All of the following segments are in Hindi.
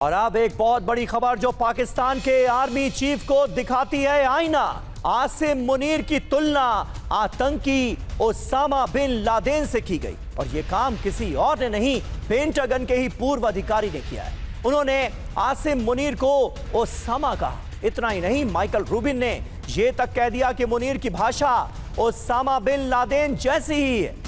और अब एक बहुत बड़ी खबर जो पाकिस्तान के आर्मी चीफ को दिखाती है आईना। आसिम मुनीर की तुलना आतंकी ओसामा बिन लादेन से की गई और यह काम किसी और ने नहीं, पेंटागन के ही पूर्व अधिकारी ने किया है। उन्होंने आसिम मुनीर को ओसामा कहा। इतना ही नहीं, माइकल रूबिन ने यह तक कह दिया कि मुनीर की भाषा ओसामा बिन लादेन जैसी ही है।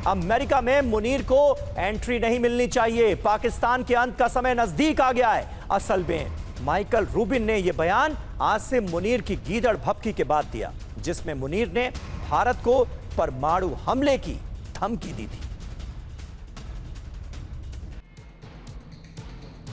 अमेरिका में मुनीर को एंट्री नहीं मिलनी चाहिए। पाकिस्तान के अंत का समय नजदीक आ गया है। असल में माइकल रूबिन ने यह बयान आसिम मुनीर की गीदड़ भपकी के बाद दिया, जिसमें मुनीर ने भारत को परमाणु हमले की धमकी दी थी।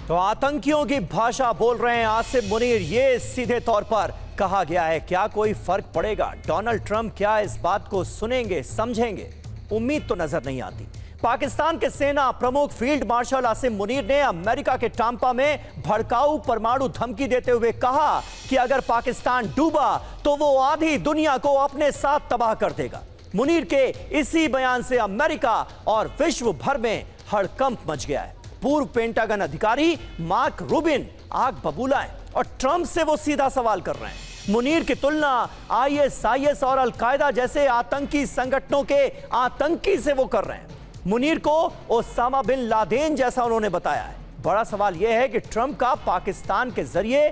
तो आतंकियों की भाषा बोल रहे हैं आसिम मुनीर, ये सीधे तौर पर कहा गया है। क्या कोई फर्क पड़ेगा? डोनाल्ड ट्रंप क्या इस बात को सुनेंगे, समझेंगे? उम्मीद तो नजर नहीं आती। पाकिस्तान के सेना प्रमुख फील्ड मार्शल आसिम मुनीर ने अमेरिका के टांपा में भड़काऊ परमाणु धमकी देते हुए कहा कि अगर पाकिस्तान डूबा तो वो आधी दुनिया को अपने साथ तबाह कर देगा। मुनीर के इसी बयान से अमेरिका और विश्व भर में हड़कंप मच गया है। पूर्व पेंटागन अधिकारी मार्क रूबिन आग बबूला है और ट्रंप से वो सीधा सवाल कर रहे हैं। मुनीर की तुलना आईएसआईएस और अलकायदा जैसे आतंकी संगठनों के आतंकी से वो कर रहे हैं। मुनीर को ओसामा बिन लादेन जैसा उन्होंने बताया है। बड़ा सवाल यह है कि ट्रंप का पाकिस्तान के जरिए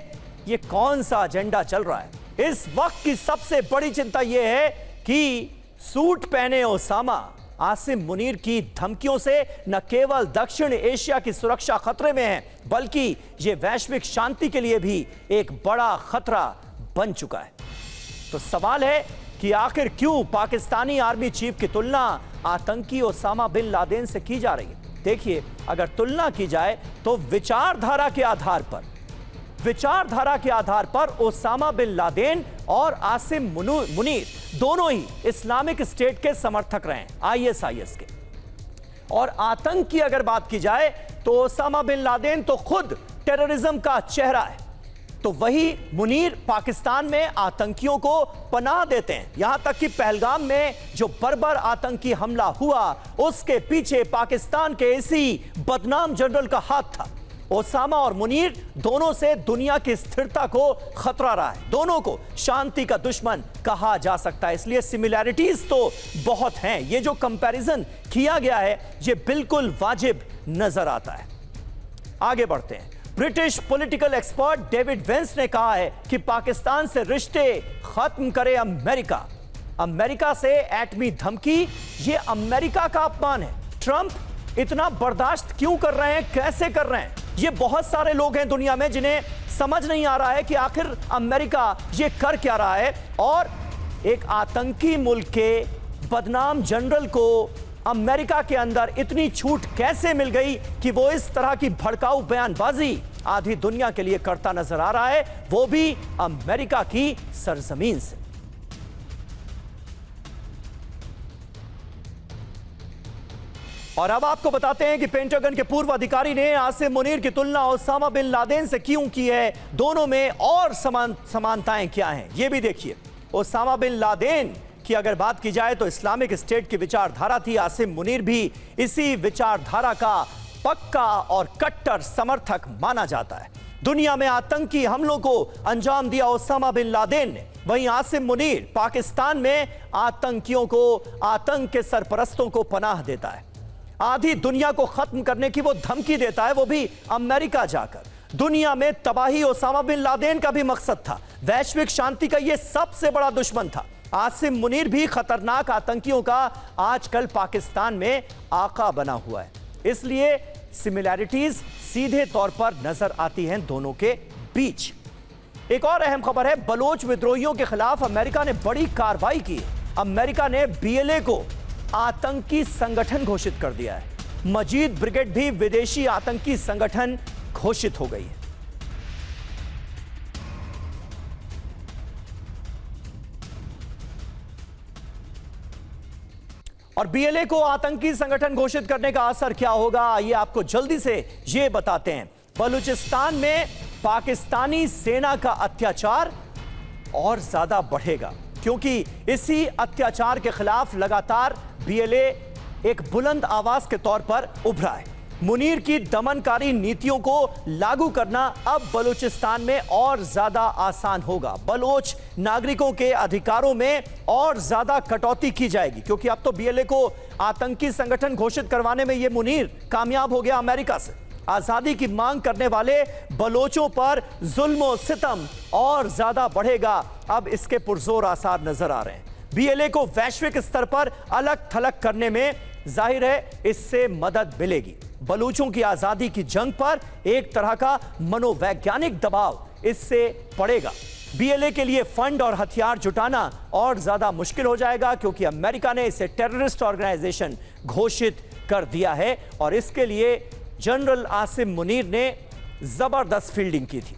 ये कौन सा एजेंडा चल रहा है। इस वक्त की सबसे बड़ी चिंता यह है कि सूट पहने ओसामा आसिम मुनीर की धमकियों से न केवल दक्षिण एशिया की सुरक्षा खतरे में है, बल्कि यह वैश्विक शांति के लिए भी एक बड़ा खतरा बन चुका है। तो सवाल है कि आखिर क्यों पाकिस्तानी आर्मी चीफ की तुलना आतंकी ओसामा बिन लादेन से की जा रही है। देखिए, अगर तुलना की जाए तो विचारधारा के आधार पर ओसामा बिन लादेन और आसिम मुनीर दोनों ही इस्लामिक स्टेट के समर्थक रहे हैं, आईएसआईएस के। और आतंक की अगर बात की जाए तो ओसामा बिन लादेन तो खुद टेररिज्म का चेहरा है, तो वही मुनीर पाकिस्तान में आतंकियों को पनाह देते हैं। यहां तक कि पहलगाम में जो बर्बर आतंकी हमला हुआ, उसके पीछे पाकिस्तान के इसी बदनाम जनरल का हाथ था। ओसामा और मुनीर दोनों से दुनिया की स्थिरता को खतरा रहा है। दोनों को शांति का दुश्मन कहा जा सकता है। इसलिए सिमिलैरिटीज तो बहुत हैं। ये जो कंपैरिजन किया गया है, ये बिल्कुल वाजिब नजर आता है। आगे बढ़ते हैं। British political expert David Vance ने कहा है कि पाकिस्तान से रिश्ते खत्म करे अमेरिका। अमेरिका से एटमी धमकी, ये अमेरिका का अपमान है। ट्रंप इतना बर्दाश्त क्यों कर रहे हैं, कैसे कर रहे हैं? ये बहुत सारे लोग हैं दुनिया में जिन्हें समझ नहीं आ रहा है कि आखिर अमेरिका ये कर क्या रहा है। और एक आतंकी मुल्क के बदनाम जनरल को अमेरिका के अंदर इतनी छूट कैसे मिल गई कि वो इस तरह की भड़काऊ बयानबाजी आधी दुनिया के लिए करता नजर आ रहा है, वो भी अमेरिका की सरजमीन से। और अब आपको बताते हैं कि पेंटागन के पूर्व अधिकारी ने आसिम मुनीर की तुलना ओसामा बिन लादेन से क्यों की है। दोनों में और समानताएं क्या हैं, यह भी देखिए। ओसामा बिन लादेन की अगर बात की जाए तो इस्लामिक स्टेट की विचारधारा थी। आसिम मुनीर भी इसी विचारधारा का पक्का और कट्टर समर्थक माना जाता है। दुनिया में आतंकी हमलों को अंजाम दिया ओसामा बिन लादेन ने, वहीं आसिम मुनीर पाकिस्तान में आतंकियों को, आतंक के सरपरस्तों को पनाह देता है। आधी दुनिया को खत्म करने की वो धमकी देता है, वो भी अमेरिका जाकर। दुनिया में तबाही ओसामा बिन लादेन का भी मकसद था। वैश्विक शांति का ये सबसे बड़ा दुश्मन था। आसिम मुनीर भी खतरनाक आतंकियों का आजकल पाकिस्तान में आका बना हुआ है। इसलिए सिमिलैरिटीज सीधे तौर पर नजर आती हैं दोनों के बीच। एक और अहम खबर है, बलोच विद्रोहियों के खिलाफ अमेरिका ने बड़ी कार्रवाई की है। अमेरिका ने बीएलए को आतंकी संगठन घोषित कर दिया है। मजीद ब्रिगेड भी विदेशी आतंकी संगठन घोषित हो गई है। और बीएलए को आतंकी संगठन घोषित करने का असर क्या होगा, ये आपको जल्दी से ये बताते हैं। बलूचिस्तान में पाकिस्तानी सेना का अत्याचार और ज्यादा बढ़ेगा, क्योंकि इसी अत्याचार के खिलाफ लगातार बीएलए एक बुलंद आवाज के तौर पर उभरा है। मुनीर की दमनकारी नीतियों को लागू करना अब बलूचिस्तान में और ज्यादा आसान होगा। बलोच नागरिकों के अधिकारों में और ज्यादा कटौती की जाएगी, क्योंकि अब तो बीएलए को आतंकी संगठन घोषित करवाने में यह मुनीर कामयाब हो गया अमेरिका से। आजादी की मांग करने वाले बलोचों पर जुल्म सितम और ज्यादा बढ़ेगा, अब इसके पुरजोर आसार नजर आ रहे हैं। बीएलए को वैश्विक स्तर पर अलग थलग करने में जाहिर है इससे मदद मिलेगी। बलूचों की आजादी की जंग पर एक तरह का मनोवैज्ञानिक दबाव इससे पड़ेगा। बीएलए के लिए फंड और हथियार जुटाना और ज्यादा मुश्किल हो जाएगा, क्योंकि अमेरिका ने इसे टेररिस्ट ऑर्गेनाइजेशन घोषित कर दिया है और इसके लिए जनरल आसिम मुनीर ने जबरदस्त फील्डिंग की थी।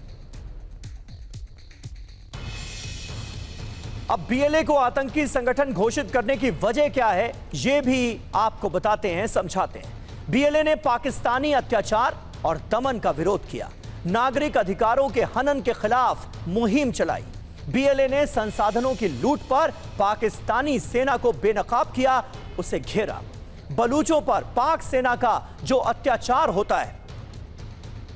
अब बीएलए को आतंकी संगठन घोषित करने की वजह क्या है, यह भी आपको बताते हैं, समझाते हैं। बीएलए ने पाकिस्तानी अत्याचार और दमन का विरोध किया, नागरिक अधिकारों के हनन के खिलाफ मुहिम चलाई। बीएलए ने संसाधनों की लूट पर पाकिस्तानी सेना को बेनकाब किया, उसे घेरा। बलूचों पर पाक सेना का जो अत्याचार होता है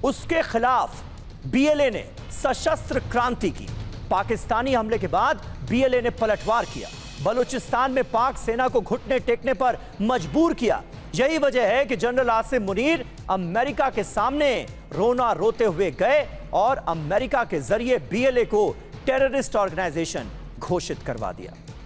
उसके खिलाफ बीएलए ने सशस्त्र क्रांति की। पाकिस्तानी हमले के बाद बीएलए ने पलटवार किया, बलूचिस्तान में पाक सेना को घुटने टेकने पर मजबूर किया। यही वजह है कि जनरल आसिम मुनीर अमेरिका के सामने रोना रोते हुए गए और अमेरिका के जरिए बीएलए को टेररिस्ट ऑर्गेनाइजेशन घोषित करवा दिया।